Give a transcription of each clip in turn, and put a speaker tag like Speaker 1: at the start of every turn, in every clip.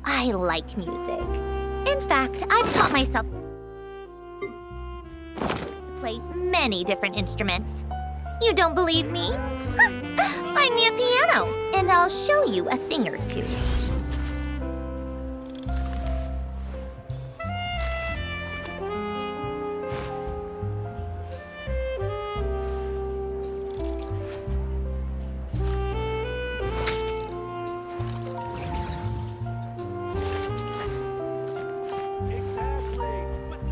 Speaker 1: I like music. In fact, I've taught myself to play many different instruments. You don't believe me? Find me a piano, and I'll show you a thing or two.
Speaker 2: Exactly, but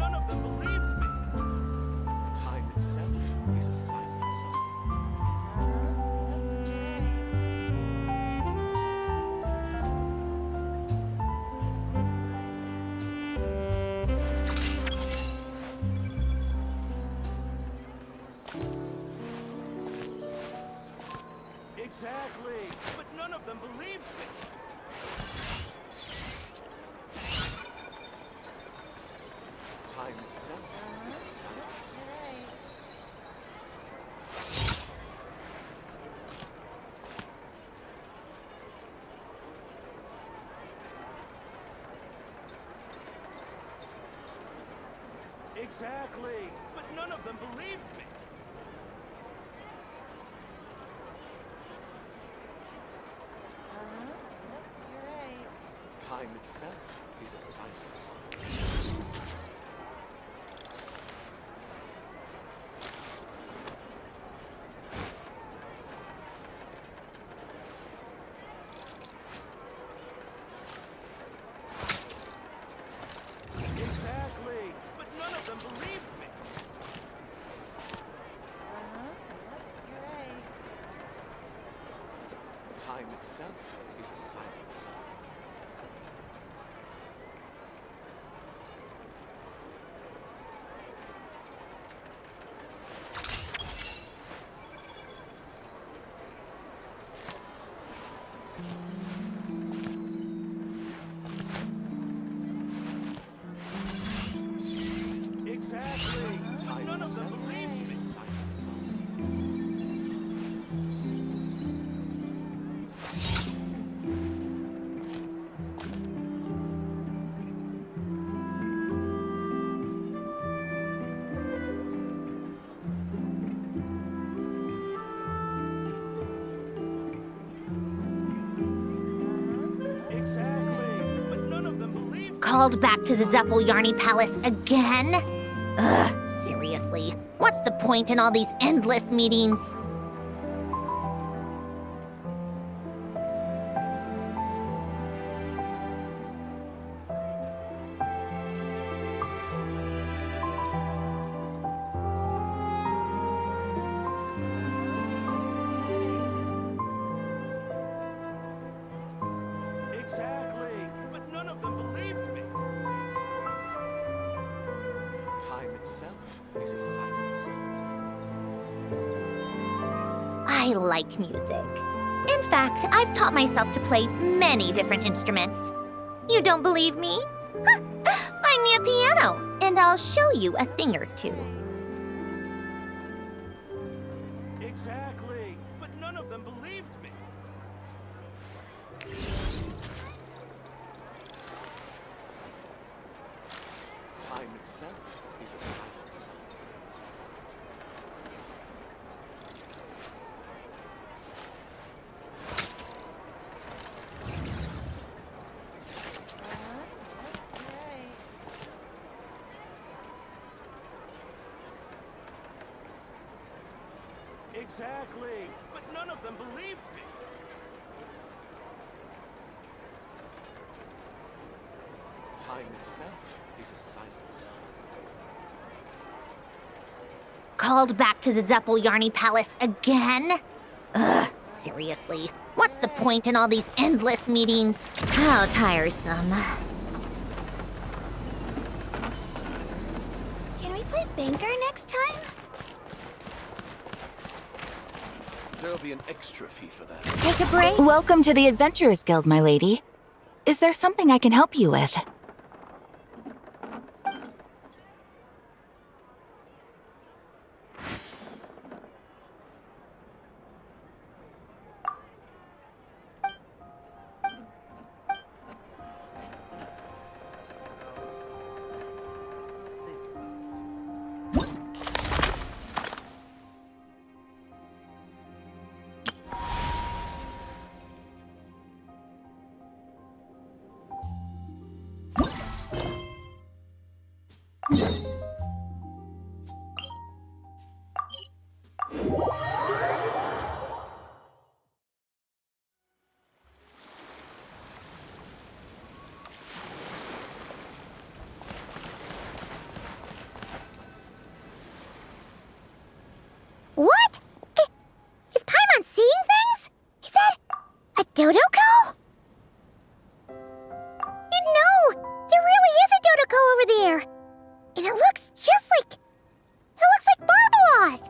Speaker 2: none of them believed me. Time itself is a silence. Exactly, but none of them believed me. Time itself is a silent song. Exactly, but none of them believed me. You're right. Time itself is a silent song. Exactly. None of them believed me. Silent song. Exactly, but none of them believed me.
Speaker 1: Called back to the Yarny Palace again? Ugh, seriously. What's the point in all these endless meetings?
Speaker 2: Exactly, but none of them believed me. Time itself is a silent song.
Speaker 1: I like music. In fact, I've taught myself to play many different instruments. You don't believe me? Find me a piano, and I'll show you a thing or two.
Speaker 2: Exactly, but none of them believed me. Time itself is a silent song. Exactly, but none of them believed me. Time itself is a silent song.
Speaker 1: Called back to the Yarny Palace again? Ugh, seriously. What's the point in all these endless meetings? How tiresome.
Speaker 3: Can we play Banker next time?
Speaker 2: There'll be an extra fee for that.
Speaker 1: Take a break?
Speaker 3: Welcome to the Adventurers Guild, my lady. Is there something I can help you with?
Speaker 1: What? Is Paimon seeing things? He said a Dodoko? No, there really is a Dodoko over there. And it looks just like... It looks like Barbaloth.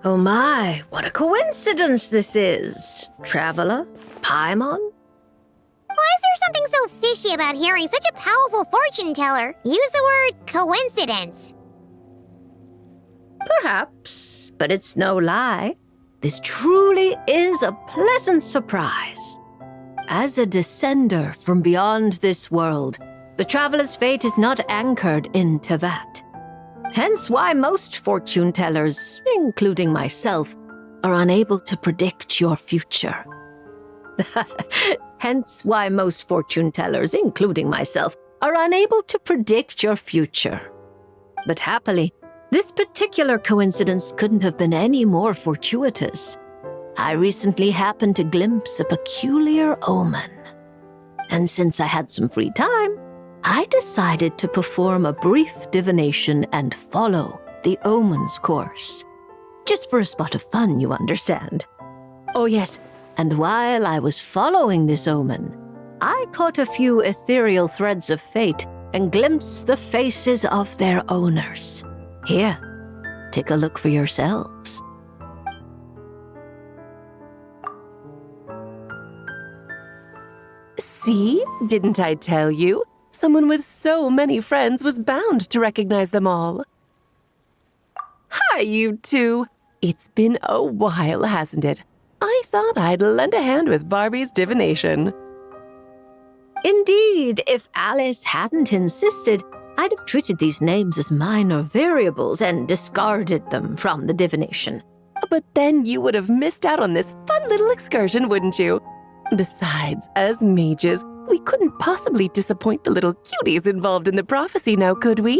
Speaker 4: Oh my, what a coincidence this is. Traveler? Paimon?
Speaker 1: Why is there something so fishy about hearing such a powerful fortune teller use the word coincidence?
Speaker 4: Perhaps, but it's no lie. This truly is a pleasant surprise. As a descender from beyond this world, the traveler's fate is not anchored in Tevat. Hence why most fortune tellers, including myself, are unable to predict your future. Hence why most fortune tellers, including myself, are unable to predict your future. But happily, this particular coincidence couldn't have been any more fortuitous. I recently happened to glimpse a peculiar omen. And since I had some free time, I decided to perform a brief divination and follow the omen's course. Just for a spot of fun, you understand. Oh yes, and while I was following this omen, I caught a few ethereal threads of fate and glimpsed the faces of their owners. Here, take a look for yourselves.
Speaker 5: See? Didn't I tell you? Someone with so many friends was bound to recognize them all. Hi, you two. It's been a while, hasn't it? I thought I'd lend a hand with Barbie's divination.
Speaker 4: Indeed, if Alice hadn't insisted, I'd have treated these names as minor variables and discarded them from the divination.
Speaker 5: But then you would have missed out on this fun little excursion, wouldn't you? Besides, as mages, we couldn't possibly disappoint the little cuties involved in the prophecy now, could we?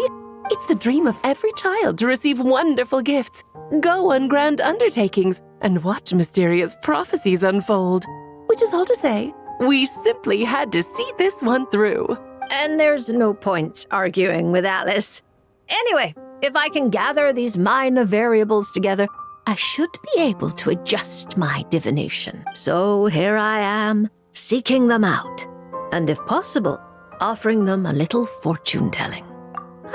Speaker 5: It's the dream of every child to receive wonderful gifts, go on grand undertakings, and watch mysterious prophecies unfold. Which is all to say, we simply had to see this one through.
Speaker 4: And there's no point arguing with Alice. Anyway, if I can gather these minor variables together, I should be able to adjust my divination. So here I am, seeking them out, and if possible, offering them a little fortune-telling.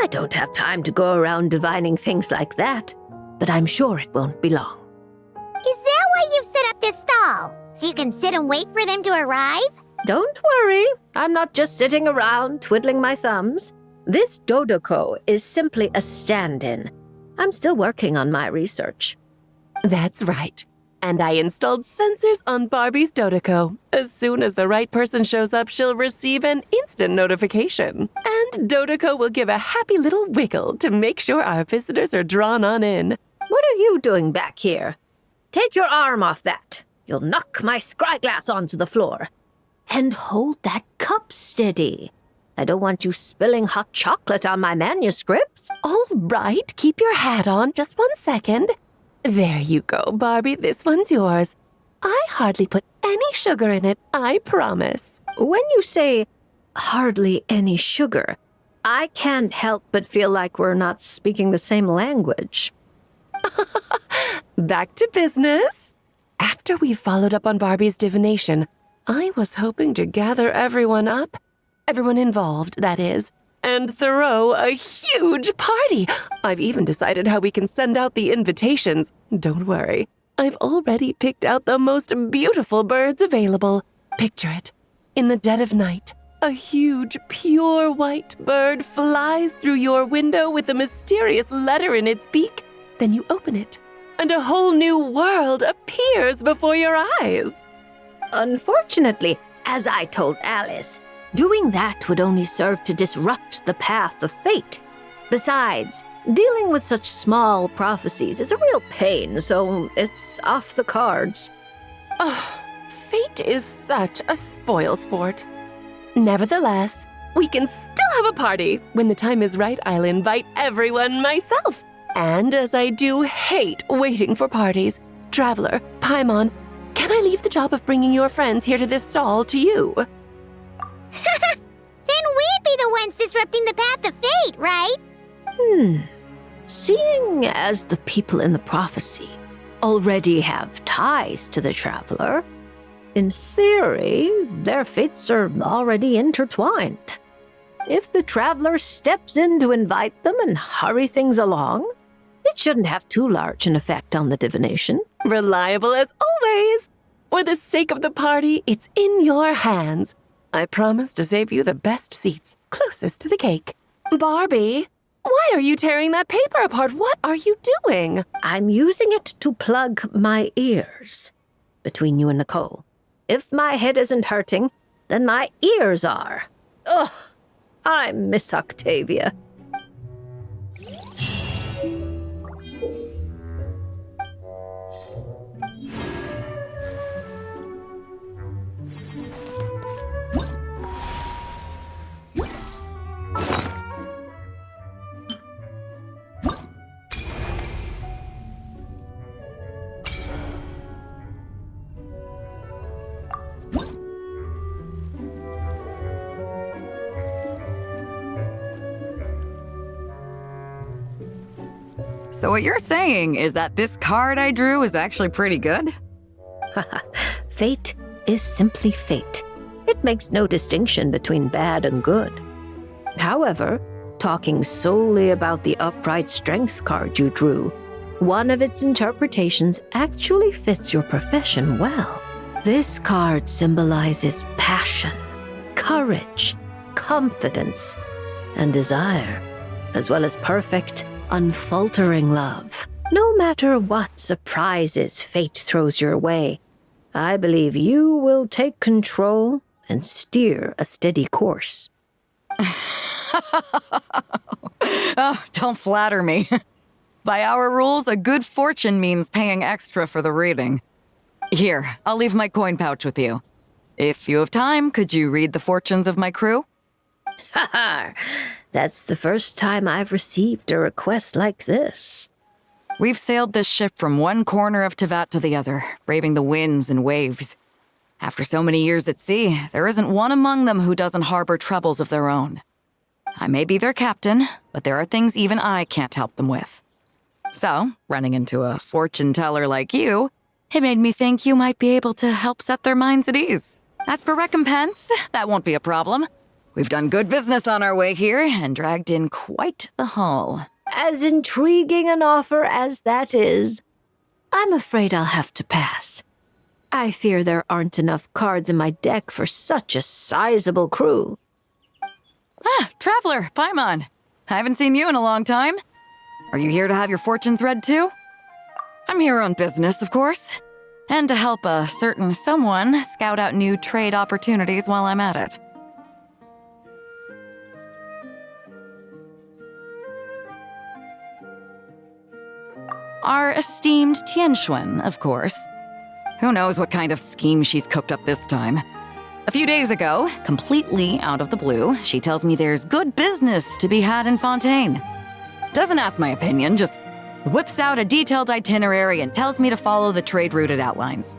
Speaker 4: I don't have time to go around divining things like that, but I'm sure it won't be long.
Speaker 1: Is that why you've set up this stall? So you can sit and wait for them to arrive?
Speaker 4: Don't worry, I'm not just sitting around twiddling my thumbs. This Dodoko is simply a stand-in. I'm still working on my research.
Speaker 5: That's right. And I installed sensors on Barbie's Dodoko. As soon as the right person shows up, she'll receive an instant notification. And Dodoko will give a happy little wiggle to make sure our visitors are drawn on in.
Speaker 4: What are you doing back here? Take your arm off that. You'll knock my scryglass onto the floor. And hold that cup steady. I don't want you spilling hot chocolate on my manuscripts.
Speaker 5: All right, keep your hat on. Just 1 second. There you go, Barbie. This one's yours. I hardly put any sugar in it, I promise.
Speaker 4: When you say hardly any sugar, I can't help but feel like we're not speaking the same language.
Speaker 5: Back to business. After we followed up on Barbie's divination, I was hoping to gather everyone involved, that is, and throw a huge party. I've even decided how we can send out the invitations. Don't worry, I've already picked out the most beautiful birds available. Picture it. In the dead of night, a huge, pure white bird flies through your window with a mysterious letter in its beak. Then you open it, and a whole new world appears before your eyes.
Speaker 4: Unfortunately, as I told Alice, doing that would only serve to disrupt the path of fate. Besides, dealing with such small prophecies is a real pain, so it's off the cards.
Speaker 5: Oh, fate is such a spoil sport. Nevertheless, we can still have a party. When the time is right, I'll invite everyone myself. And as I do hate waiting for parties, Traveler, Paimon, can I leave the job of bringing your friends here to this stall to you?
Speaker 1: Then we'd be the ones disrupting the path of fate, right?
Speaker 4: Seeing as the people in the prophecy already have ties to the Traveler, in theory, their fates are already intertwined. If the Traveler steps in to invite them and hurry things along, it shouldn't have too large an effect on the divination.
Speaker 5: Reliable as always. For the sake of the party, it's in your hands. I promise to save you the best seats, closest to the cake. Barbie, why are you tearing that paper apart? What are you doing?
Speaker 4: I'm using it to plug my ears. Between you and Nicole, if my head isn't hurting, then my ears are. Ugh, I miss Octavia.
Speaker 6: So what you're saying is that this card I drew is actually pretty good?
Speaker 4: Fate is simply fate. It makes no distinction between bad and good. However, talking solely about the upright strength card you drew, one of its interpretations actually fits your profession well. This card symbolizes passion, courage, confidence, and desire, as well as perfect, unfaltering love. No matter what surprises fate throws your way, I believe you will take control and steer a steady course.
Speaker 6: Oh, don't flatter me. By our rules, a good fortune means paying extra for the reading. Here, I'll leave my coin pouch with you. If you have time, could you read the fortunes of my crew?
Speaker 4: Haha, that's the first time I've received a request like this.
Speaker 6: We've sailed this ship from one corner of Tevat to the other, braving the winds and waves. After so many years at sea, there isn't one among them who doesn't harbor troubles of their own. I may be their captain, but there are things even I can't help them with. So, running into a fortune teller like you, it made me think you might be able to help set their minds at ease. As for recompense, that won't be a problem. We've done good business on our way here and dragged in quite the haul.
Speaker 4: As intriguing an offer as that is, I'm afraid I'll have to pass. I fear there aren't enough cards in my deck for such a sizable crew.
Speaker 6: Ah, Traveler, Paimon. I haven't seen you in a long time. Are you here to have your fortunes read too? I'm here on business, of course. And to help a certain someone scout out new trade opportunities while I'm at it. Our esteemed Tianxuan, of course. Who knows what kind of scheme she's cooked up this time. A few days ago, completely out of the blue, she tells me there's good business to be had in Fontaine. Doesn't ask my opinion, just whips out a detailed itinerary and tells me to follow the trade route it outlines.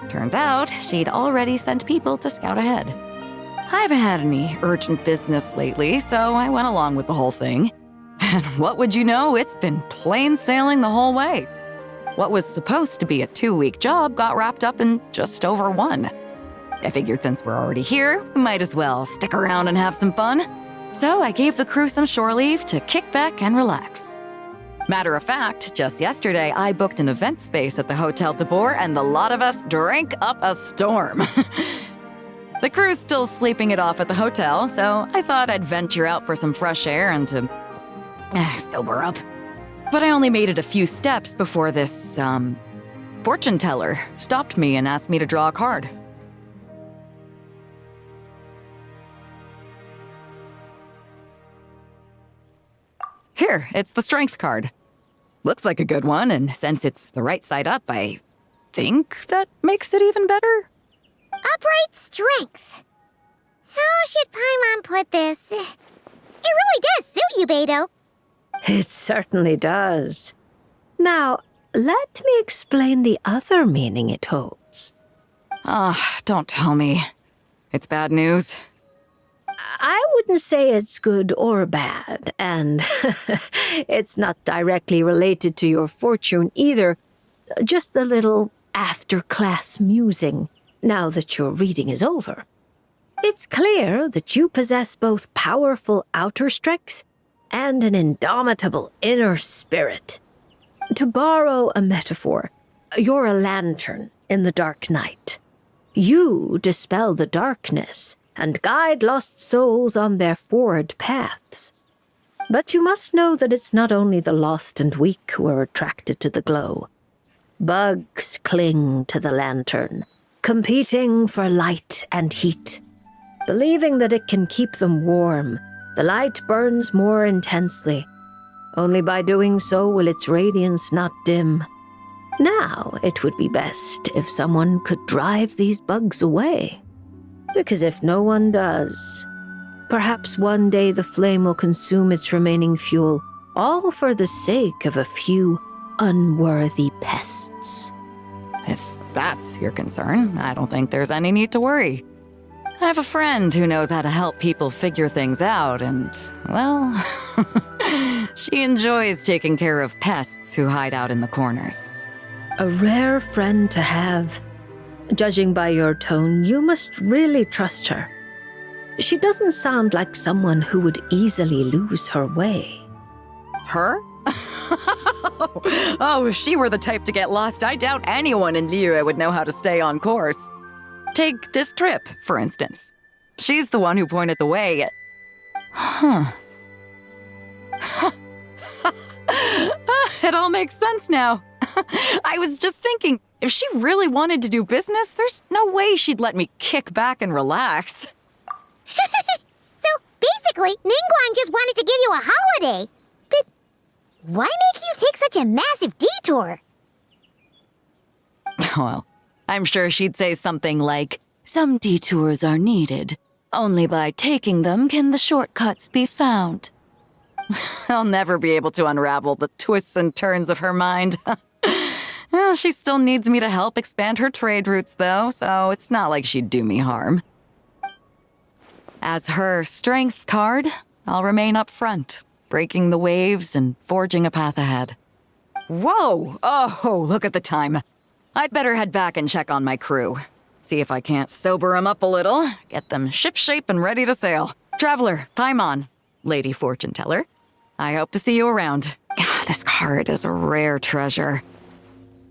Speaker 6: Turns out, she'd already sent people to scout ahead. I haven't had any urgent business lately, so I went along with the whole thing. And what would you know, it's been plain sailing the whole way. What was supposed to be a 2-week job got wrapped up in just over 1. I figured since we're already here, we might as well stick around and have some fun. So I gave the crew some shore leave to kick back and relax. Matter of fact, just yesterday I booked an event space at the Hotel de Boer and the lot of us drank up a storm. The crew's still sleeping it off at the hotel, so I thought I'd venture out for some fresh air and to sober up. But I only made it a few steps before this, fortune teller stopped me and asked me to draw a card. Here, it's the strength card. Looks like a good one, and since it's the right side up, I think that makes it even better.
Speaker 1: Upright strength. How should Paimon put this? It really does suit you, Beidou.
Speaker 4: It certainly does. Now, let me explain the other meaning it holds.
Speaker 6: Don't tell me. It's bad news.
Speaker 4: I wouldn't say it's good or bad, and it's not directly related to your fortune either. Just a little after-class musing, now that your reading is over. It's clear that you possess both powerful outer strength and an indomitable inner spirit. To borrow a metaphor, you're a lantern in the dark night. You dispel the darkness and guide lost souls on their forward paths. But you must know that it's not only the lost and weak who are attracted to the glow. Bugs cling to the lantern, competing for light and heat. Believing that it can keep them warm, the light burns more intensely. Only by doing so will its radiance not dim. Now, it would be best if someone could drive these bugs away. Because if no one does, perhaps one day the flame will consume its remaining fuel, all for the sake of a few unworthy pests.
Speaker 6: If that's your concern, I don't think there's any need to worry. I have a friend who knows how to help people figure things out, and, well, she enjoys taking care of pests who hide out in the corners.
Speaker 4: A rare friend to have. Judging by your tone, you must really trust her. She doesn't sound like someone who would easily lose her way.
Speaker 6: Her? Oh, if she were the type to get lost, I doubt anyone in Liyue would know how to stay on course. Take this trip, for instance. She's the one who pointed the way. It all makes sense now. I was just thinking, if she really wanted to do business, there's no way she'd let me kick back and relax.
Speaker 1: So, basically, Ningguang just wanted to give you a holiday. But why make you take such a massive detour?
Speaker 6: Well, I'm sure she'd say something like, "Some detours are needed. Only by taking them can the shortcuts be found." I'll never be able to unravel the twists and turns of her mind. Well, she still needs me to help expand her trade routes, though, so it's not like she'd do me harm. As her strength card, I'll remain up front, breaking the waves and forging a path ahead. Whoa! Oh, look at the time. I'd better head back and check on my crew. See if I can't sober them up a little, get them shipshape and ready to sail. Traveler, Paimon, Lady Fortune Teller, I hope to see you around. This card is a rare treasure.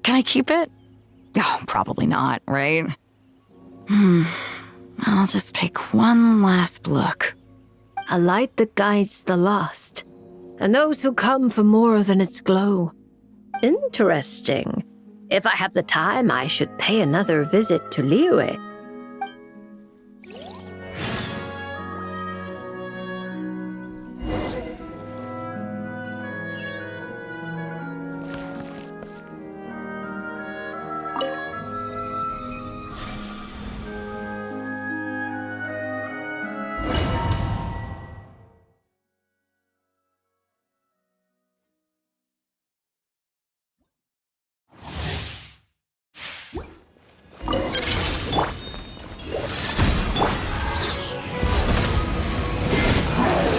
Speaker 6: Can I keep it? Oh, probably not, right? I'll just take one last look.
Speaker 4: A light that guides the lost, and those who come for more than its glow. Interesting. If I have the time, I should pay another visit to Liyue.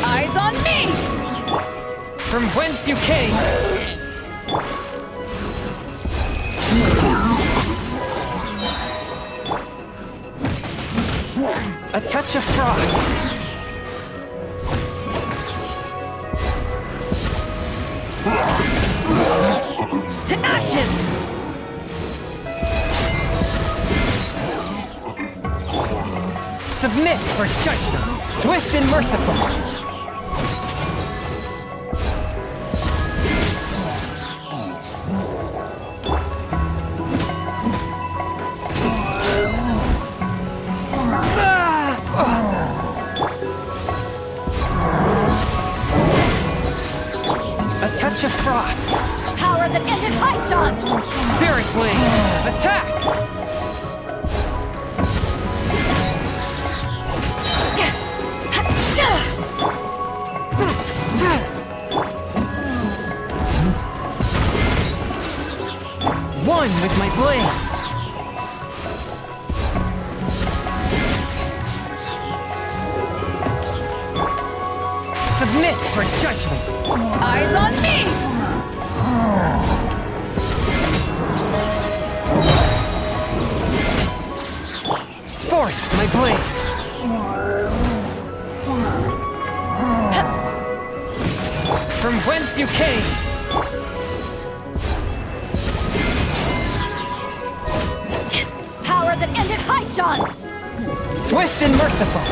Speaker 6: Eyes on me!
Speaker 2: From whence you came! A touch of frost!
Speaker 6: to ashes!
Speaker 7: Submit for judgment, swift and merciful. A touch of frost.
Speaker 6: Power that ended high shot!
Speaker 7: Spirit blade, attack! One with my blade. Submit for judgment.
Speaker 6: Eyes on me!
Speaker 7: Forth my blade. From whence you came.
Speaker 6: Power that ended high shot!
Speaker 7: Swift and merciful.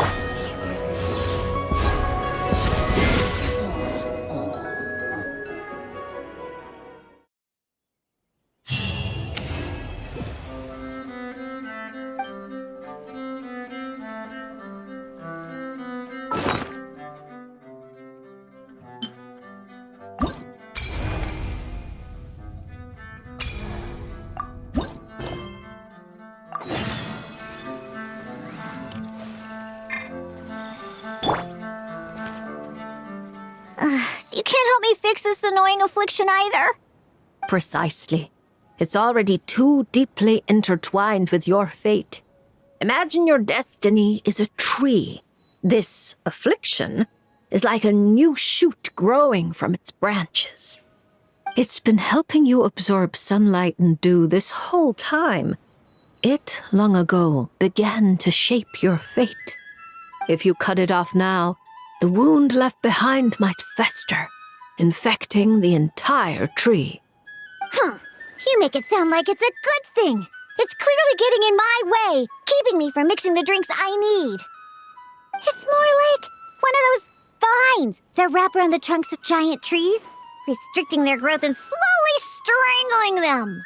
Speaker 1: So you can't help me fix this annoying affliction either?
Speaker 4: Precisely. It's already too deeply intertwined with your fate. Imagine your destiny is a tree. This affliction is like a new shoot growing from its branches. It's been helping you absorb sunlight and dew this whole time. It, long ago, began to shape your fate. If you cut it off now, the wound left behind might fester, infecting the entire tree.
Speaker 1: You make it sound like it's a good thing. It's clearly getting in my way, keeping me from mixing the drinks I need. It's more like one of those vines that wrap around the trunks of giant trees, restricting their growth and slowly strangling them.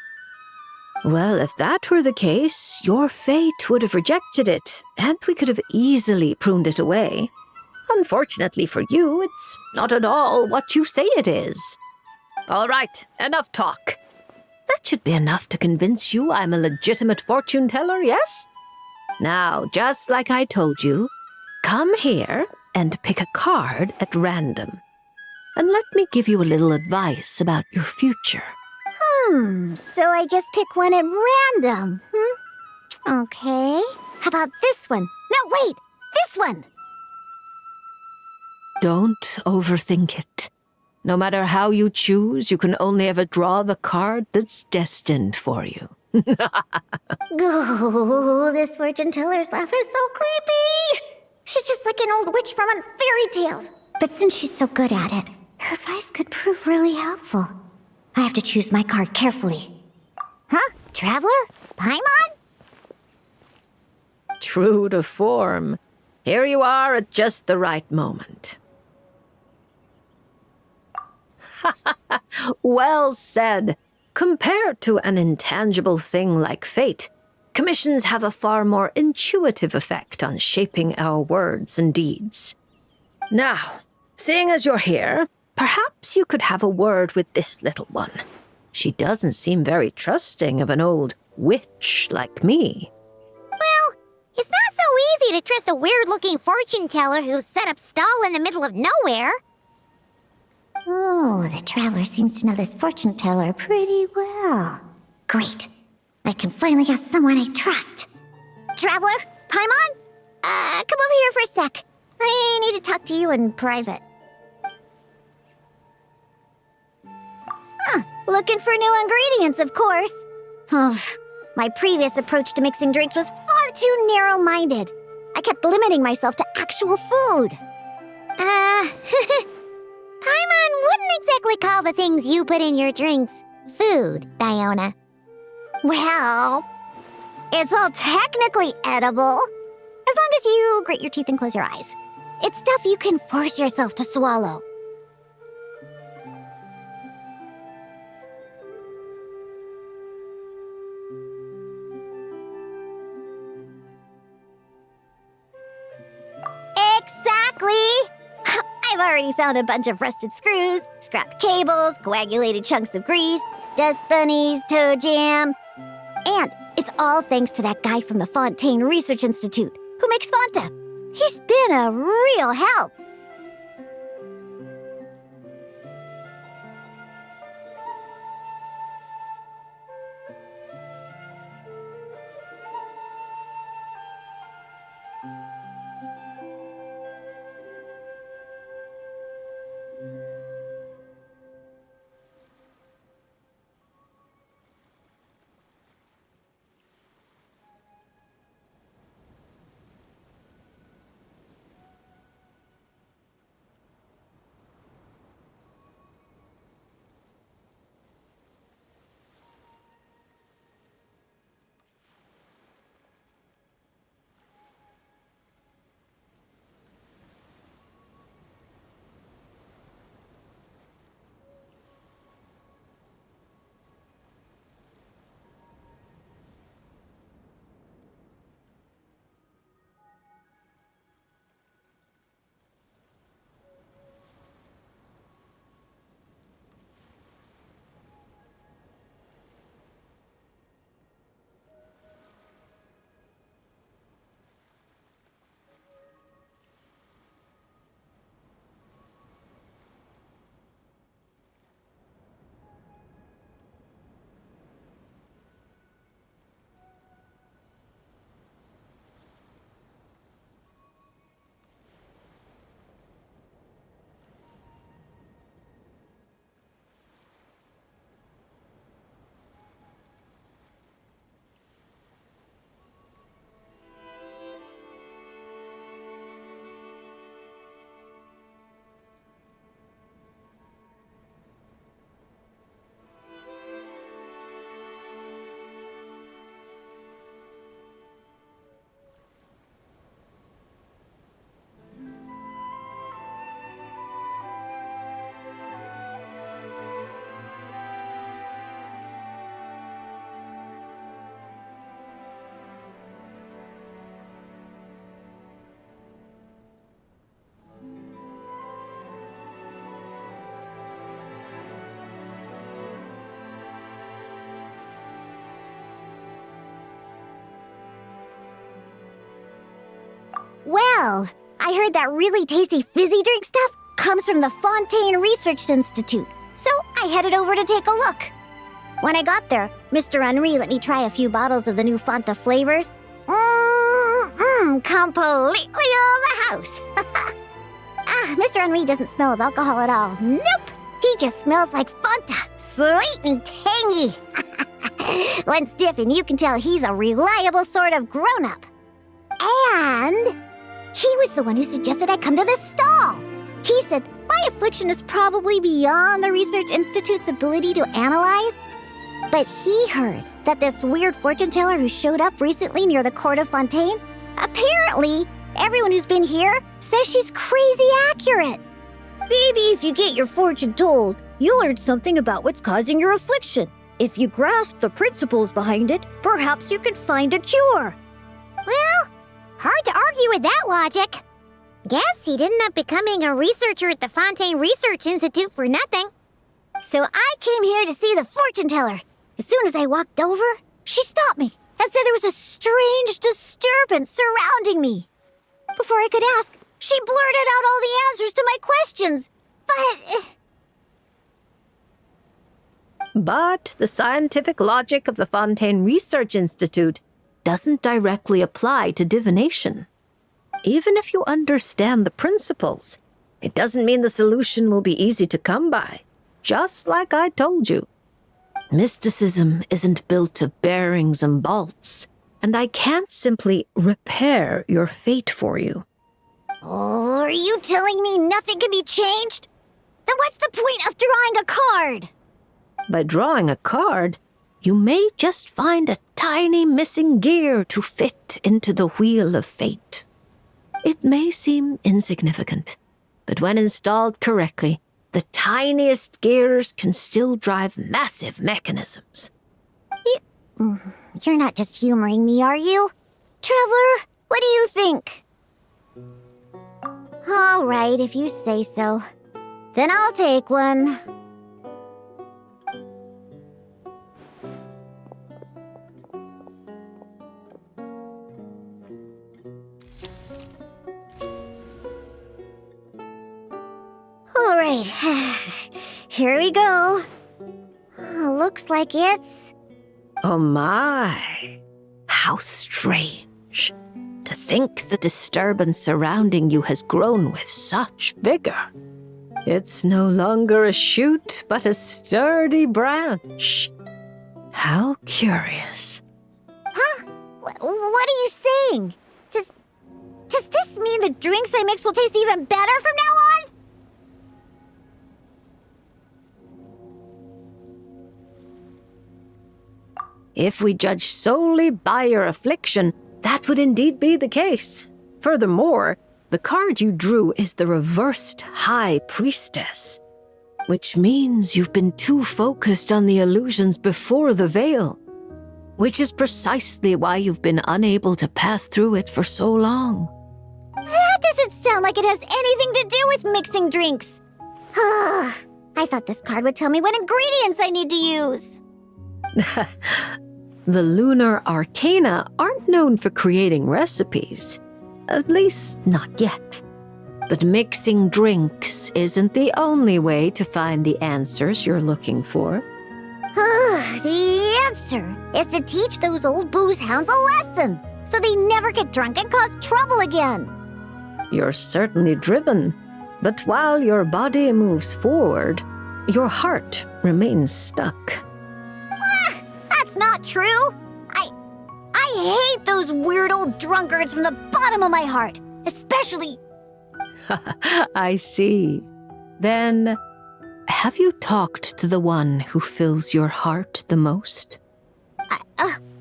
Speaker 4: Well, if that were the case, your fate would have rejected it, and we could have easily pruned it away. Unfortunately for you, it's not at all what you say it is. All right, enough talk. That should be enough to convince you I'm a legitimate fortune teller, yes? Now, just like I told you, come here and pick a card at random. And let me give you a little advice about your future.
Speaker 1: So I just pick one at random, Okay. How about this one? No, wait! This one!
Speaker 4: Don't overthink it. No matter how you choose, you can only ever draw the card that's destined for you.
Speaker 1: Oh, this fortune teller's laugh is so creepy! She's just like an old witch from a fairy tale. But since she's so good at it, her advice could prove really helpful. I have to choose my card carefully. Huh? Traveler? Paimon?
Speaker 4: True to form. Here you are at just the right moment. Well said. Compared to an intangible thing like fate, commissions have a far more intuitive effect on shaping our words and deeds. Now, seeing as you're here, perhaps you could have a word with this little one. She doesn't seem very trusting of an old witch like me.
Speaker 1: Well, it's not so easy to trust a weird-looking fortune teller who's set up stall in the middle of nowhere. Oh, the traveler seems to know this fortune teller pretty well. Great. I can finally ask someone I trust. Traveler? Paimon? Come over here for a sec. I need to talk to you in private. Looking for new ingredients, of course. My previous approach to mixing drinks was far too narrow-minded. I kept limiting myself to actual food. Paimon wouldn't exactly call the things you put in your drinks food, Diona. Well, it's all technically edible, as long as you grit your teeth and close your eyes. It's stuff you can force yourself to swallow. Exactly! I've already found a bunch of rusted screws, scrapped cables, coagulated chunks of grease, dust bunnies, toe jam. And it's all thanks to that guy from the Fontaine Research Institute who makes Fanta. He's been a real help. Well, I heard that really tasty fizzy drink stuff comes from the Fontaine Research Institute, so I headed over to take a look. When I got there, Mr. Henri let me try a few bottles of the new Fanta flavors. Completely on the house. Mr. Henri doesn't smell of alcohol at all. Nope, he just smells like Fanta, sweet and tangy. When stiff, and you can tell he's a reliable sort of grown-up. And he was the one who suggested I come to this stall. He said my affliction is probably beyond the Research Institute's ability to analyze. But he heard that this weird fortune teller who showed up recently near the court of Fontaine, apparently everyone who's been here says she's crazy accurate. Maybe if you get your fortune told, you'll learn something about what's causing your affliction. If you grasp the principles behind it, perhaps you could find a cure. Well, hard to argue with that logic. Guess he didn't end up becoming a researcher at the Fontaine Research Institute for nothing. So I came here to see the fortune teller. As soon as I walked over, she stopped me and said there was a strange disturbance surrounding me. Before I could ask, she blurted out all the answers to my questions.
Speaker 4: But the scientific logic of the Fontaine Research Institute doesn't directly apply to divination. Even if you understand the principles, it doesn't mean the solution will be easy to come by, just like I told you. Mysticism isn't built of bearings and bolts, and I can't simply repair your fate for you.
Speaker 1: Oh, are you telling me nothing can be changed? Then what's the point of drawing a card?
Speaker 4: By drawing a card, you may just find a tiny missing gear to fit into the Wheel of Fate. It may seem insignificant, but when installed correctly, the tiniest gears can still drive massive mechanisms.
Speaker 1: You're not just humoring me, are you? Traveler, what do you think? All right, if you say so. Then I'll take one. All right, here we go. Looks like it's...
Speaker 4: Oh my, how strange. To think the disturbance surrounding you has grown with such vigor. It's no longer a shoot, but a sturdy branch. How curious.
Speaker 1: Huh? What are you saying? Does this mean the drinks I mix will taste even better from now on?
Speaker 4: If we judge solely by your affliction, that would indeed be the case. Furthermore, the card you drew is the reversed High Priestess, which means you've been too focused on the illusions before the veil, which is precisely why you've been unable to pass through it for so long.
Speaker 1: That doesn't sound like it has anything to do with mixing drinks. I thought this card would tell me what ingredients I need to use.
Speaker 4: The lunar arcana aren't known for creating recipes. At least, not yet. But mixing drinks isn't the only way to find the answers you're looking for.
Speaker 1: The answer is to teach those old booze hounds a lesson, so they never get drunk and cause trouble again.
Speaker 4: You're certainly driven, but while your body moves forward, your heart remains stuck.
Speaker 1: That's not true. I hate those weird old drunkards from the bottom of my heart, especially...
Speaker 4: I see. Then, have you talked to the one who fills your heart the most?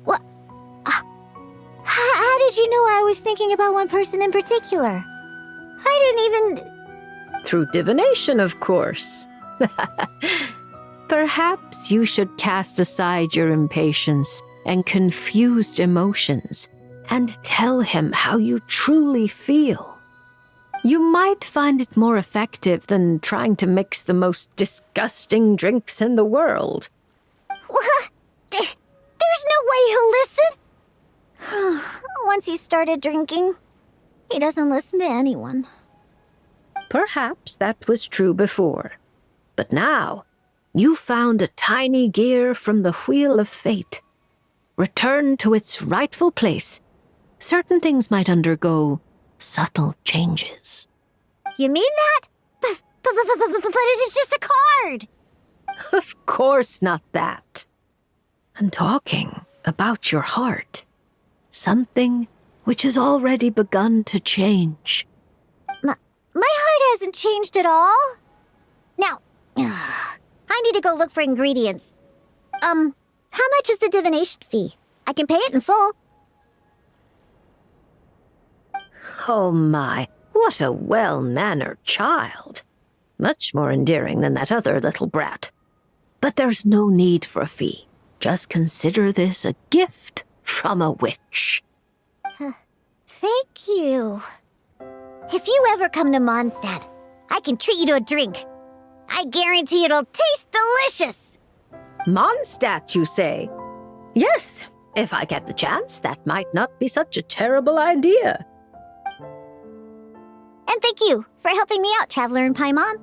Speaker 1: What? How did you know I was thinking about one person in particular? I didn't even...
Speaker 4: Through divination, of course. Perhaps you should cast aside your impatience and confused emotions and tell him how you truly feel. You might find it more effective than trying to mix the most disgusting drinks in the world.
Speaker 1: What? There's no way he'll listen. Once he started drinking, he doesn't listen to anyone.
Speaker 4: Perhaps that was true before. But now, you found a tiny gear from the Wheel of Fate. Return to its rightful place. Certain things might undergo subtle changes.
Speaker 1: You mean that? But it is just a card.
Speaker 4: Of course not that. I'm talking about your heart. Something which has already begun to change.
Speaker 1: My heart hasn't changed at all. Now, I need to go look for ingredients. How much is the divination fee? I can pay it in full.
Speaker 4: Oh my, what a well-mannered child. Much more endearing than that other little brat. But there's no need for a fee. Just consider this a gift from a witch.
Speaker 1: Thank you. If you ever come to Mondstadt, I can treat you to a drink. I guarantee it'll taste delicious.
Speaker 4: Mondstadt, you say? Yes, if I get the chance, that might not be such a terrible idea.
Speaker 1: And thank you for helping me out, Traveler in Paimon.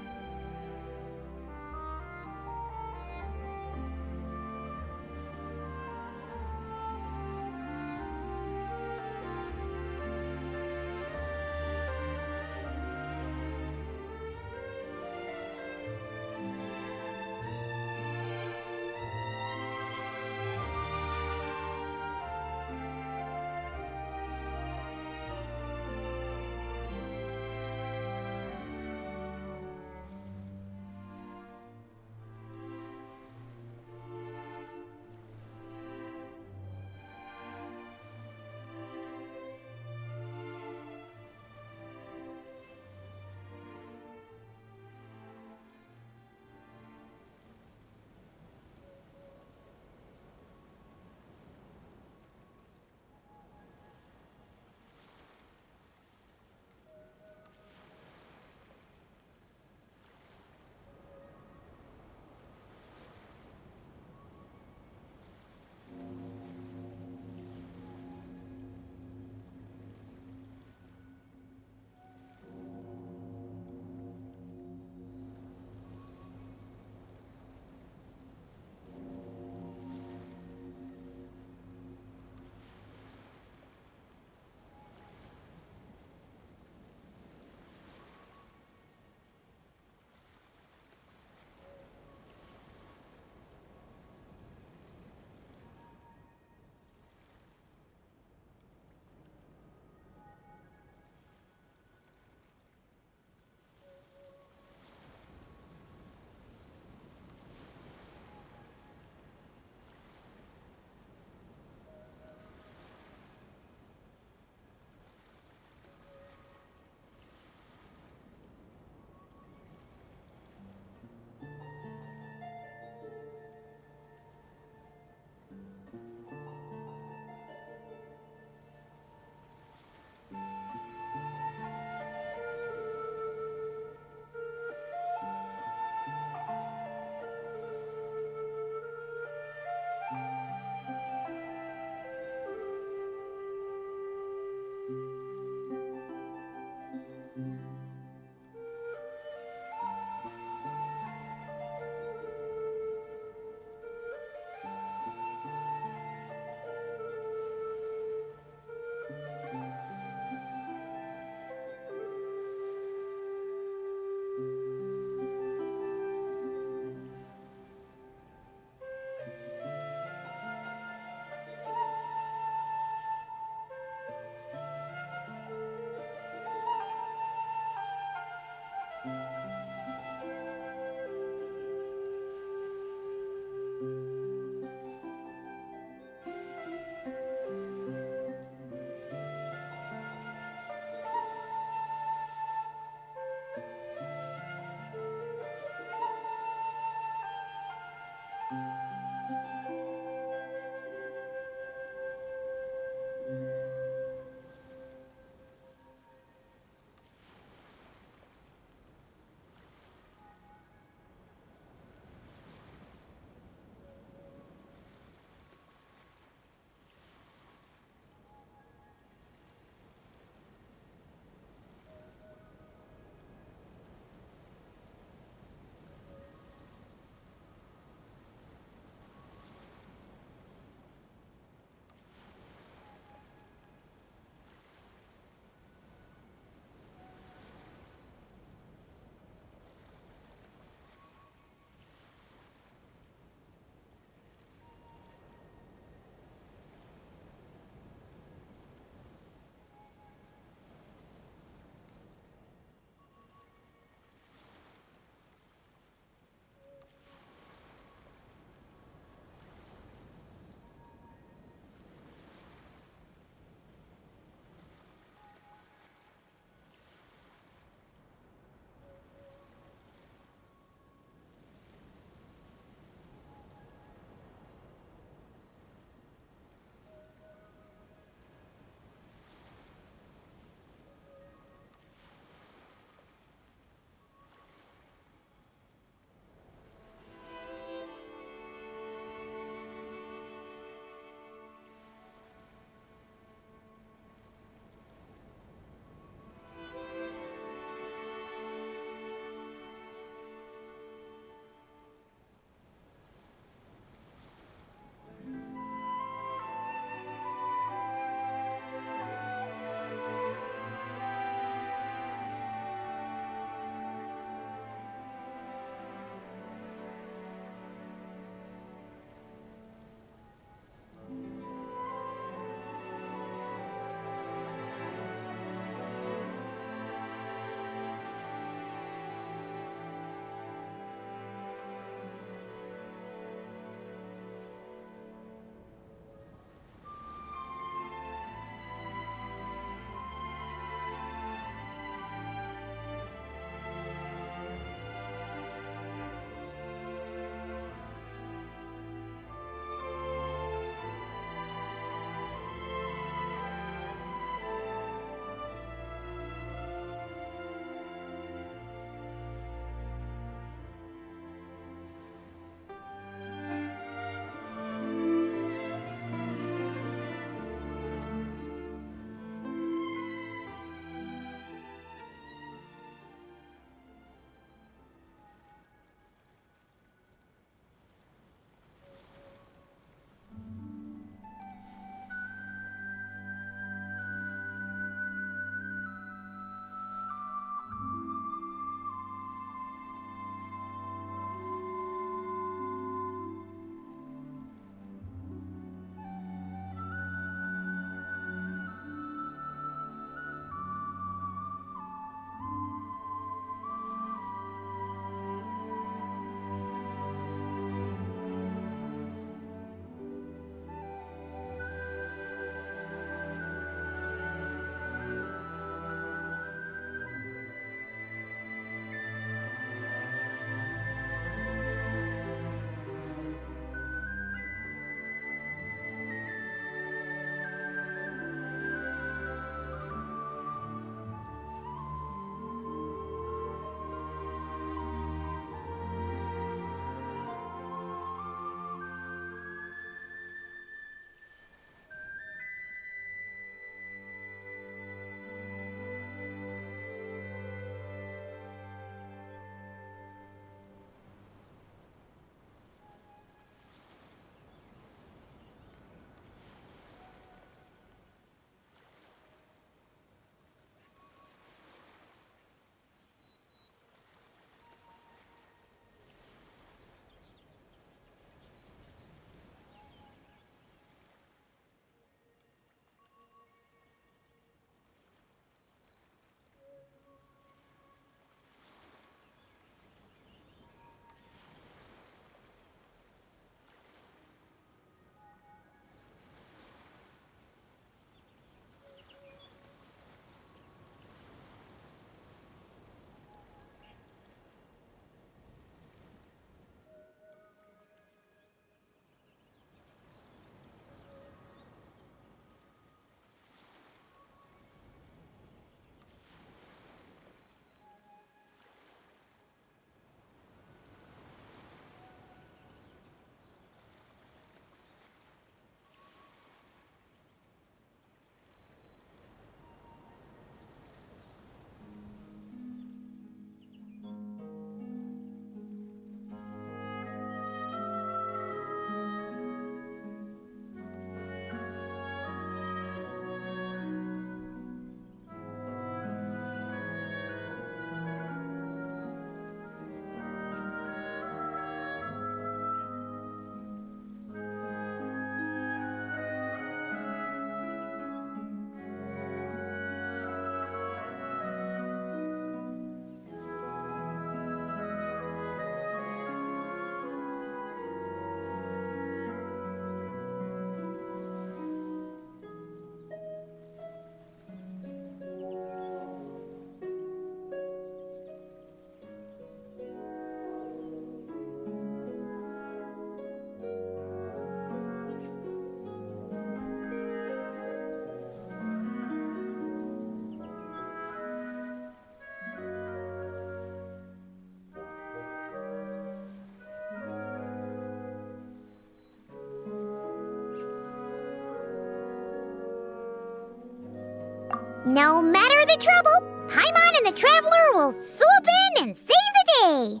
Speaker 1: No matter the trouble, Paimon and the Traveler will swoop in and save the day.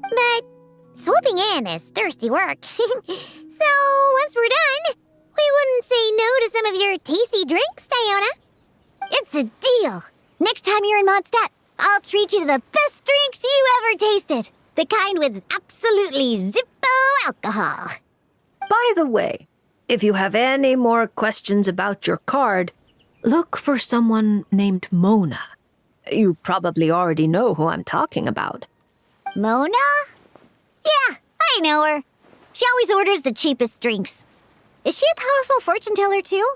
Speaker 1: But swooping in is thirsty work. So once we're done, we wouldn't say no to some of your tasty drinks, Diona. It's a deal. Next time you're in Mondstadt, I'll treat you to the best drinks you ever tasted. The kind with absolutely zippo alcohol.
Speaker 4: By the way, if you have any more questions about your card, look for someone named Mona. You probably already know who I'm talking about.
Speaker 1: Mona? Yeah, I know her. She always orders the cheapest drinks. Is she a powerful fortune teller too?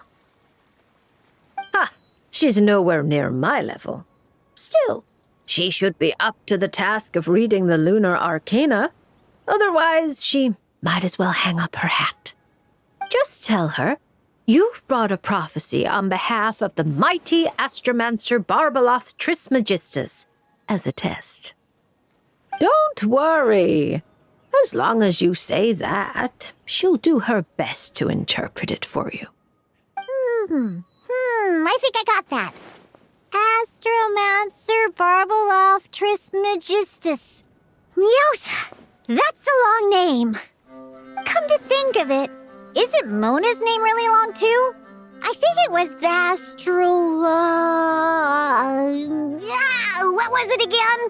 Speaker 4: Ha! She's nowhere near my level. Still, she should be up to the task of reading the lunar arcana. Otherwise, she might as well hang up her hat. Just tell her you've brought a prophecy on behalf of the mighty astromancer Barbaloth Trismegistus as a test. Don't worry. As long as you say that, she'll do her best to interpret it for you.
Speaker 1: I think I got that. Astromancer Barbaloth Trismegistus. Yosa, that's a long name. Come to think of it, isn't Mona's name really long too? I think it was the what was it again?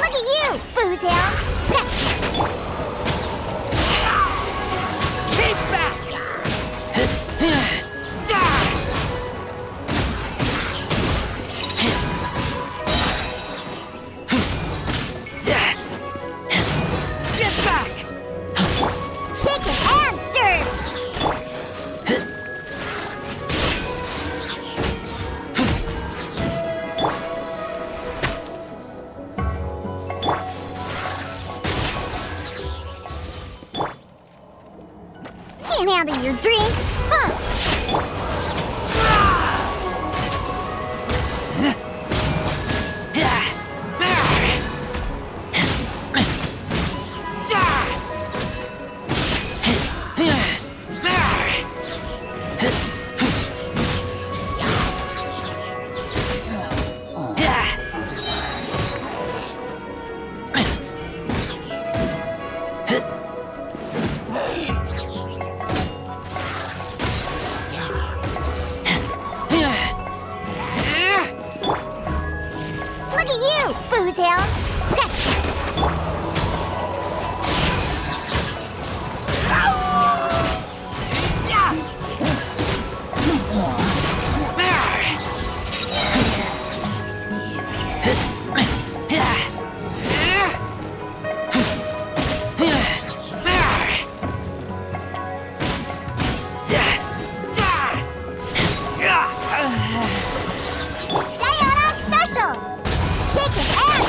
Speaker 1: Look at you, Foozle!
Speaker 7: Keep back! Get back!
Speaker 1: Shake it and stir! Can't handle your drink, huh? Look at you, Foozle! Scratch! Diona Special! Shake it and...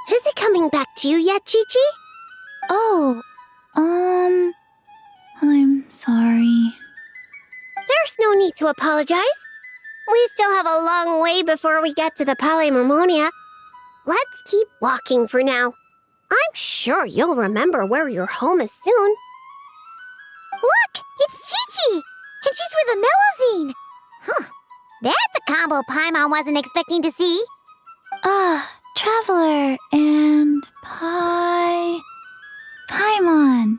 Speaker 1: Is it coming back to you yet, Chi-Chi?
Speaker 8: Oh, I'm sorry.
Speaker 1: There's no need to apologize. We still have a long way before we get to the Palais Mermonia. Let's keep walking for now. I'm sure you'll remember where your home is soon. Look, it's Chi-Chi, and she's with the Melozine. Huh, that's a combo Paimon wasn't expecting to see.
Speaker 8: Traveler and Paimon.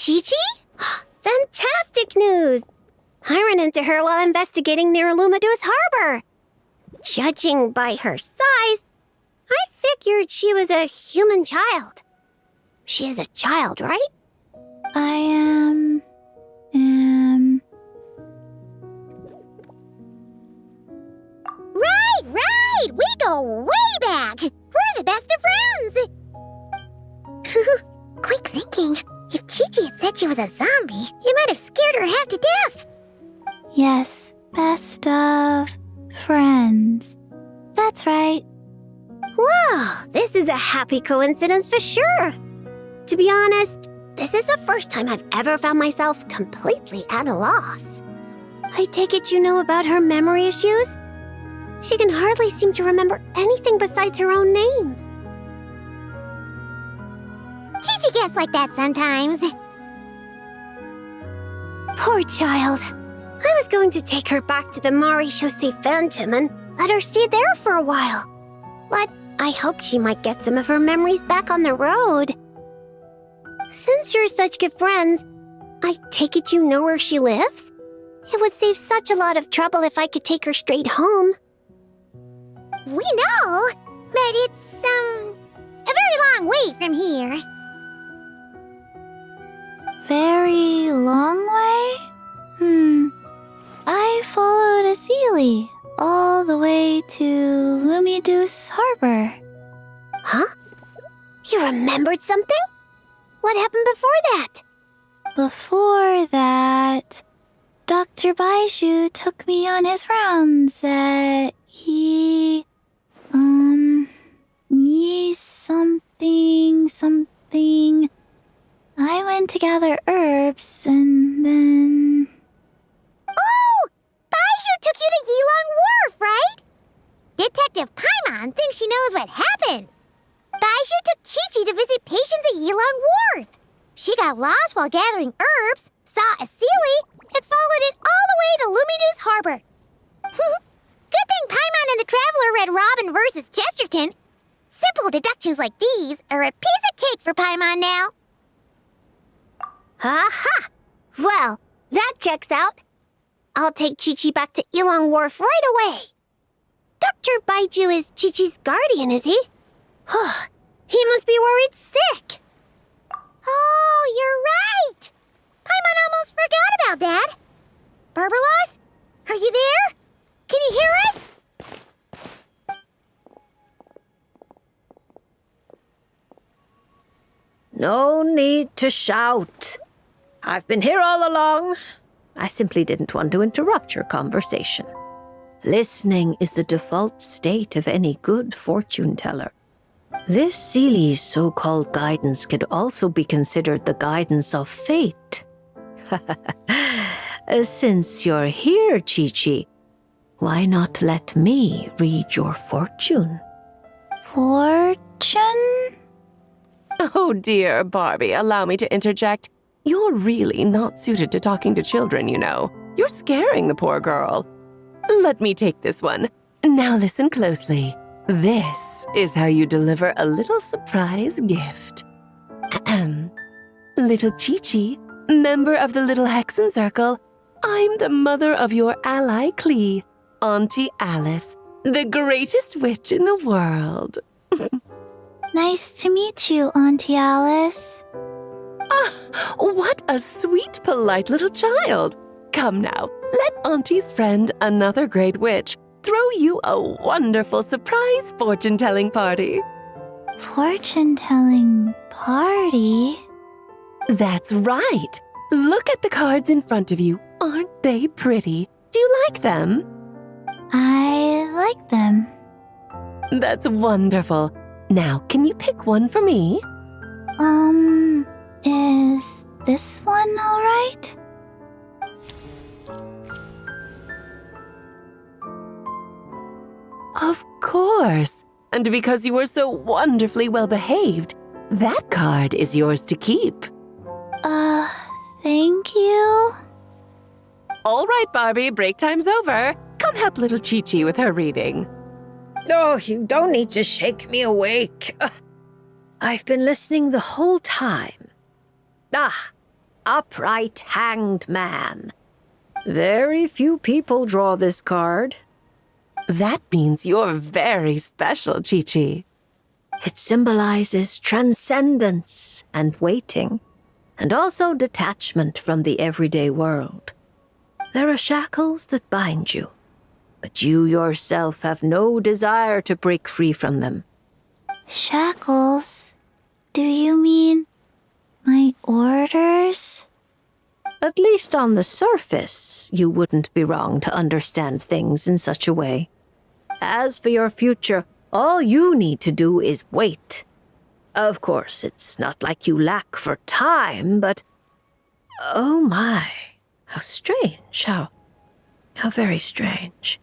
Speaker 9: Chi-Chi? Fantastic news! I ran into her while investigating near Lumidu's harbor. Judging by her size, I figured she was a human child. She is a child, right?
Speaker 8: I am.
Speaker 1: Right! We go way back! We're the best of friends! Quick thinking. If Chi-Chi had said she was a zombie, you might have scared her half to death.
Speaker 8: Yes, best of friends. That's right.
Speaker 9: Wow, this is a happy coincidence for sure. To be honest, this is the first time I've ever found myself completely at a loss. I take it you know about her memory issues? She can hardly seem to remember anything besides her own name.
Speaker 1: Chi-Chi gets like that sometimes.
Speaker 9: Poor child. I was going to take her back to the Marechaussee Phantom and let her stay there for a while. But I hoped she might get some of her memories back on the road. Since you're such good friends, I take it you know where she lives? It would save such a lot of trouble if I could take her straight home.
Speaker 1: We know, but it's, a very long way from here.
Speaker 8: Very long way? I followed a Sealy all the way to Lumidu's harbor.
Speaker 9: Huh? You remembered something? What happened before that?
Speaker 8: Before that, Dr. Beidou took me on his rounds at something. I went to gather herbs and then...
Speaker 1: Oh! Beidou took you to Yilong Wharf, right? Detective Paimon thinks she knows what happened. Beidou took Chi-Chi to visit patients at Yilong Wharf. She got lost while gathering herbs, saw a Sealy, and followed it all the way to Lumidu's harbor. Good thing Paimon and the Traveler read Robin versus Chesterton. Simple deductions like these are a piece of cake for Paimon now.
Speaker 9: Aha! Well, that checks out. I'll take Chi-Chi back to Yilong Wharf right away. Dr. Beidou is Chi-Chi's guardian, is he? He must be worried sick.
Speaker 1: Oh, you're right. Paimon almost forgot about that. Berbeloth, are you there? Can you hear us?
Speaker 4: No need to shout. I've been here all along. I simply didn't want to interrupt your conversation. Listening is the default state of any good fortune teller. This Sealy's so-called guidance could also be considered the guidance of fate. Since you're here, Chi-Chi, why not let me read your fortune?
Speaker 8: Fortune?
Speaker 5: Oh dear, Barbie, allow me to interject. You're really not suited to talking to children, you know. You're scaring the poor girl. Let me take this one. Now listen closely. This is how you deliver a little surprise gift. Ahem. Little Chi-Chi, member of the Little Hexen Circle, I'm the mother of your ally Klee, Auntie Alice, the greatest witch in the world.
Speaker 8: Nice to meet you, Auntie Alice.
Speaker 5: What a sweet, polite little child. Come now, let Auntie's friend, another great witch, throw you a wonderful surprise fortune-telling party.
Speaker 8: Fortune-telling party?
Speaker 5: That's right. Look at the cards in front of you. Aren't they pretty? Do you like them?
Speaker 8: I like them.
Speaker 5: That's wonderful. Now, can you pick one for me?
Speaker 8: Is this one all right?
Speaker 5: Of course. And because you were so wonderfully well behaved, that card is yours to keep.
Speaker 8: Thank you.
Speaker 5: All right, Barbie, break time's over. Come help little Chi-Chi with her reading.
Speaker 4: Oh, you don't need to shake me awake. I've been listening the whole time. upright hanged man. Very few people draw this card.
Speaker 5: That means you're very special, Chi-Chi.
Speaker 4: It symbolizes transcendence and waiting, and also detachment from the everyday world. There are shackles that bind you, but you yourself have no desire to break free from them.
Speaker 8: Shackles? Do you mean my orders?
Speaker 4: At least on the surface, you wouldn't be wrong to understand things in such a way. As for your future, all you need to do is wait. Of course, it's not like you lack for time, but... Oh my, how strange, how very strange.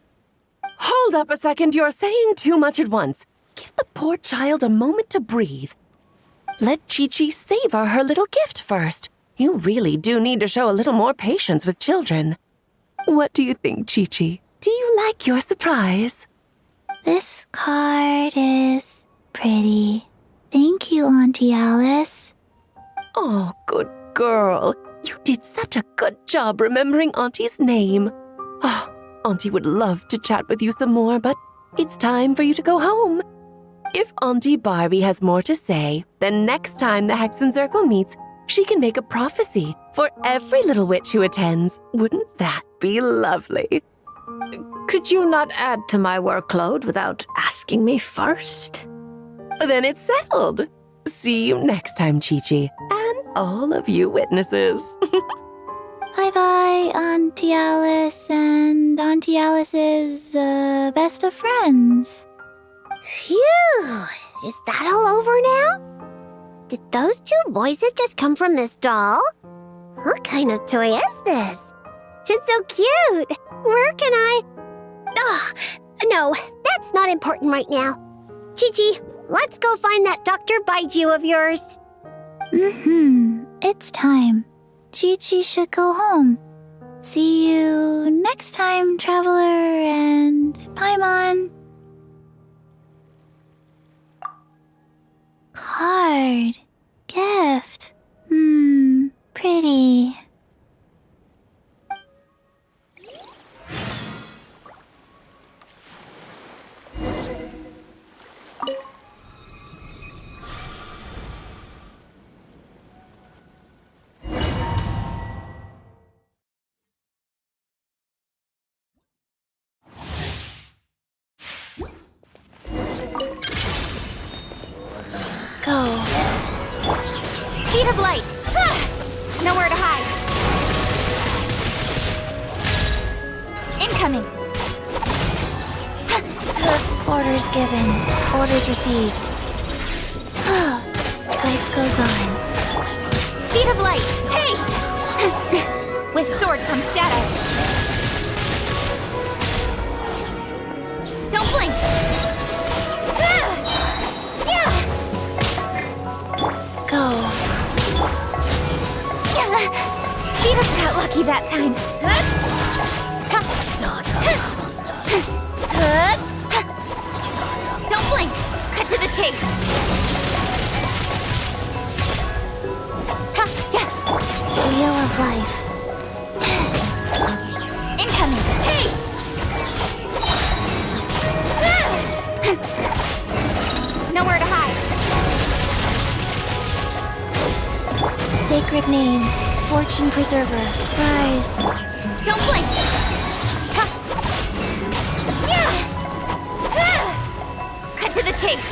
Speaker 5: Hold up a second, you're saying too much at once. Give the poor child a moment to breathe. Let Chi-Chi savor her little gift first. You really do need to show a little more patience with children. What do you think, Chi-Chi? Do you like your surprise?
Speaker 8: This card is pretty. Thank you, Auntie Alice.
Speaker 5: Oh, good girl. You did such a good job remembering Auntie's name. Oh, Auntie would love to chat with you some more, but it's time for you to go home. If Auntie Barbie has more to say, then next time the Hexen Circle meets, she can make a prophecy for every little witch who attends. Wouldn't that be lovely?
Speaker 4: Could you not add to my workload without asking me first?
Speaker 5: Then it's settled. See you next time, Chi-Chi, and all of you witnesses.
Speaker 8: Bye-bye, Auntie Alice and Auntie Alice's best of friends.
Speaker 9: Phew! Is that all over now? Did those two voices just come from this doll? What kind of toy is this? It's so cute! Where can I... Ugh, no, that's not important right now. Chi-Chi, let's go find that Dr. Beidou of yours.
Speaker 8: It's time. Chi-Chi should go home. See you next time, Traveler and Paimon. Card. Gift. Pretty.
Speaker 1: Go. Speed of light. Nowhere to hide. Incoming.
Speaker 8: Orders given. Orders received. Life goes on.
Speaker 1: Speed of light. Hey! With sword comes shadow. Don't blink.
Speaker 8: Go.
Speaker 1: Speed of got lucky that time. Don't blink. Cut to the chase.
Speaker 8: Wheel of life.
Speaker 1: Incoming. Hey! Nowhere to hide.
Speaker 8: Sacred name. Fortune preserver. Rise.
Speaker 1: Don't blink. Cut to the chase.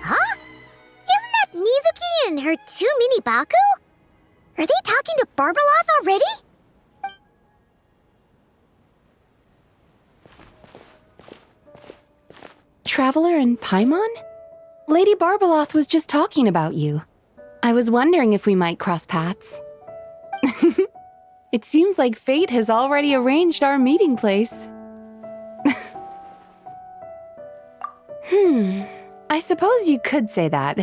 Speaker 9: Huh? Isn't that Mizuki and her two mini Baku? Are they talking to Barbeloth already?
Speaker 10: Traveler and Paimon?
Speaker 5: Lady Barbeloth was just talking about you. I was wondering if we might cross paths. It seems like fate has already arranged our meeting place. I suppose you could say that.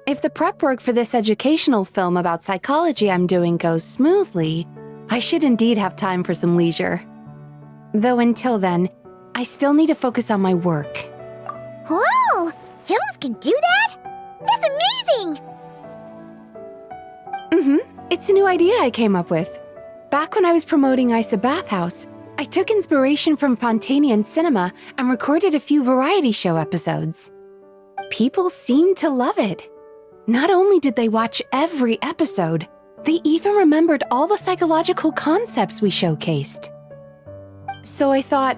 Speaker 5: If the prep work for this educational film about psychology I'm doing goes smoothly, I should indeed have time for some leisure. Though until then, I still need to focus on my work.
Speaker 1: Whoa! Films can do that? That's amazing!
Speaker 5: It's a new idea I came up with. Back when I was promoting Isa Bathhouse, I took inspiration from Fontanian cinema and recorded a few variety show episodes. People seemed to love it. Not only did they watch every episode, they even remembered all the psychological concepts we showcased. So I thought,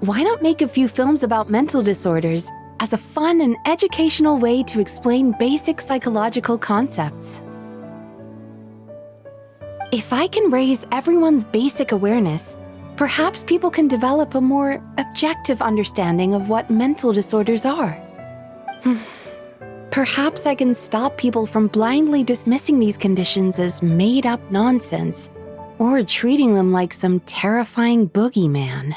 Speaker 5: why not make a few films about mental disorders as a fun and educational way to explain basic psychological concepts? If I can raise everyone's basic awareness, perhaps people can develop a more objective understanding of what mental disorders are. Perhaps I can stop people from blindly dismissing these conditions as made-up nonsense, or treating them like some terrifying boogeyman.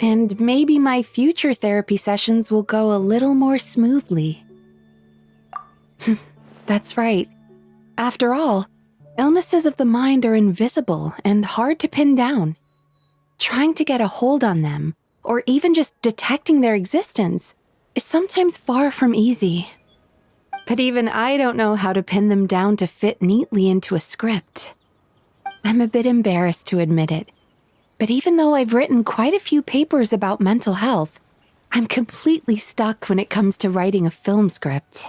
Speaker 5: And maybe my future therapy sessions will go a little more smoothly. That's right. After all, illnesses of the mind are invisible and hard to pin down. Trying to get a hold on them, or even just detecting their existence, is sometimes far from easy. But even I don't know how to pin them down to fit neatly into a script. I'm a bit embarrassed to admit it, but even though I've written quite a few papers about mental health, I'm completely stuck when it comes to writing a film script.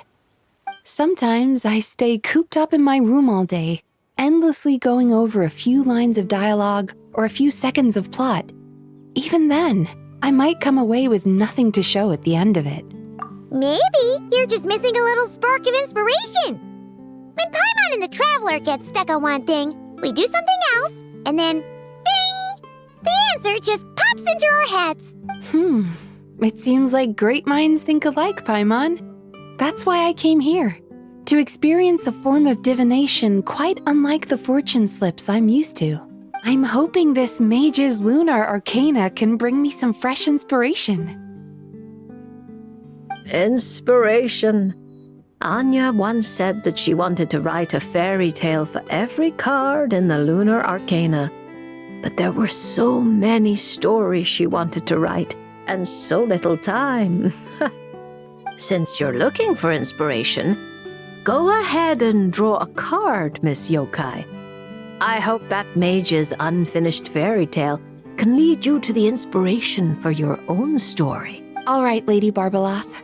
Speaker 5: Sometimes I stay cooped up in my room all day, endlessly going over a few lines of dialogue or a few seconds of plot. Even then, I might come away with nothing to show at the end of it.
Speaker 1: Maybe you're just missing a little spark of inspiration. When Paimon and the Traveler get stuck on one thing, we do something else, and then, ding! The answer just pops into our heads.
Speaker 5: It seems like great minds think alike, Paimon. That's why I came here, to experience a form of divination quite unlike the fortune slips I'm used to. I'm hoping this mage's lunar arcana can bring me some fresh inspiration.
Speaker 4: Inspiration. Anya once said that she wanted to write a fairy tale for every card in the lunar arcana. But there were so many stories she wanted to write, and so little time. Since you're looking for inspiration, go ahead and draw a card, Miss Yokai. I hope that mage's unfinished fairy tale can lead you to the inspiration for your own story.
Speaker 5: All right, Lady Barbeloth.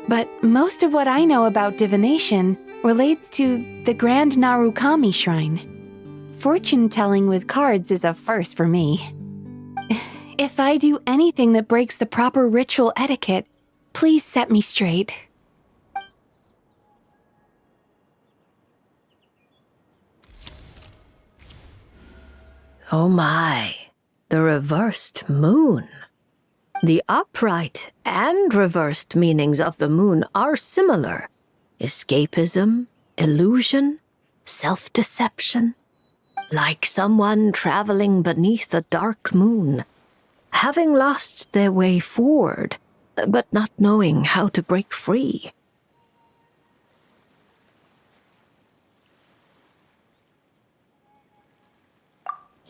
Speaker 5: But most of what I know about divination relates to the Grand Narukami Shrine. Fortune-telling with cards is a first for me. If I do anything that breaks the proper ritual etiquette, please set me straight.
Speaker 4: Oh my, the reversed moon. The upright and reversed meanings of the moon are similar. Escapism, illusion, self-deception. Like someone traveling beneath a dark moon, having lost their way forward, but not knowing how to break free.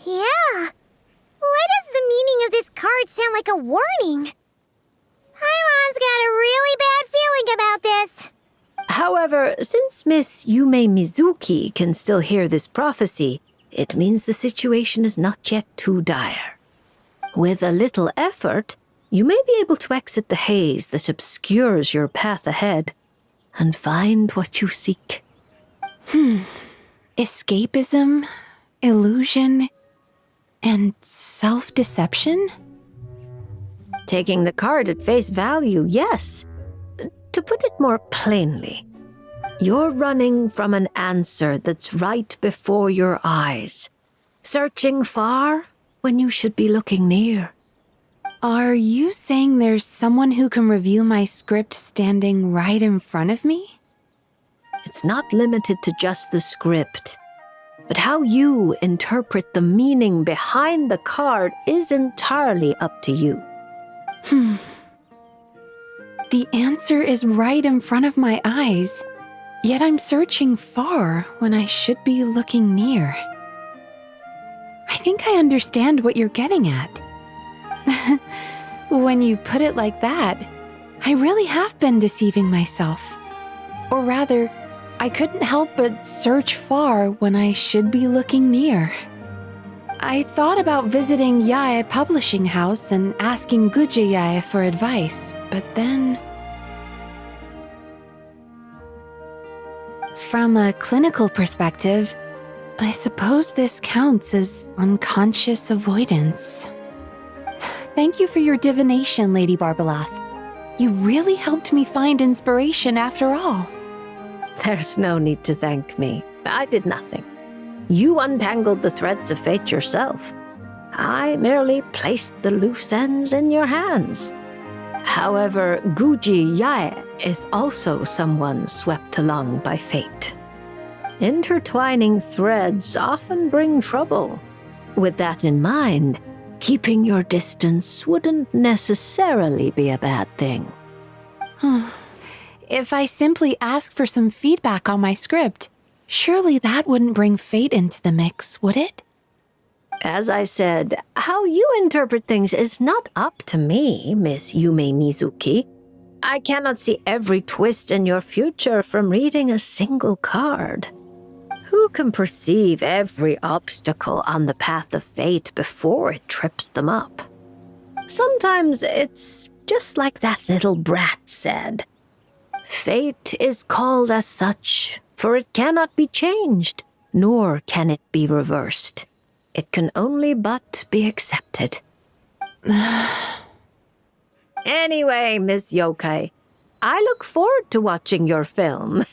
Speaker 1: Yeah. Why does the meaning of this card sound like a warning? Paimon's got a really bad feeling about this.
Speaker 4: However, since Miss Yumemizuki can still hear this prophecy, it means the situation is not yet too dire. With a little effort, you may be able to exit the haze that obscures your path ahead and find what you seek.
Speaker 5: Escapism, illusion, and self-deception?
Speaker 4: Taking the card at face value, yes. To put it more plainly, you're running from an answer that's right before your eyes, searching far when you should be looking near.
Speaker 10: Are you saying there's someone who can review my script standing right in front of me?
Speaker 4: It's not limited to just the script, but how you interpret the meaning behind the card is entirely up to you.
Speaker 10: The answer is right in front of my eyes, yet I'm searching far when I should be looking near. I think I understand what you're getting at. When you put it like that, I really have been deceiving myself. Or rather, I couldn't help but search far when I should be looking near. I thought about visiting Yae Publishing House and asking Guja Yae for advice, but then... From a clinical perspective, I suppose this counts as unconscious avoidance. Thank you for your divination, Lady Barbalath. You really helped me find inspiration after all.
Speaker 4: There's no need to thank me. I did nothing. You untangled the threads of fate yourself. I merely placed the loose ends in your hands. However, Guji Yae is also someone swept along by fate. Intertwining threads often bring trouble. With that in mind, keeping your distance wouldn't necessarily be a bad thing.
Speaker 10: If I simply ask for some feedback on my script, surely that wouldn't bring fate into the mix, would it?
Speaker 4: As I said, how you interpret things is not up to me, Miss Yumemizuki. I cannot see every twist in your future from reading a single card. Who can perceive every obstacle on the path of fate before it trips them up? Sometimes it's just like that little brat said. Fate is called as such, for it cannot be changed, nor can it be reversed. It can only but be accepted. Anyway, Miss Yokai, I look forward to watching your film.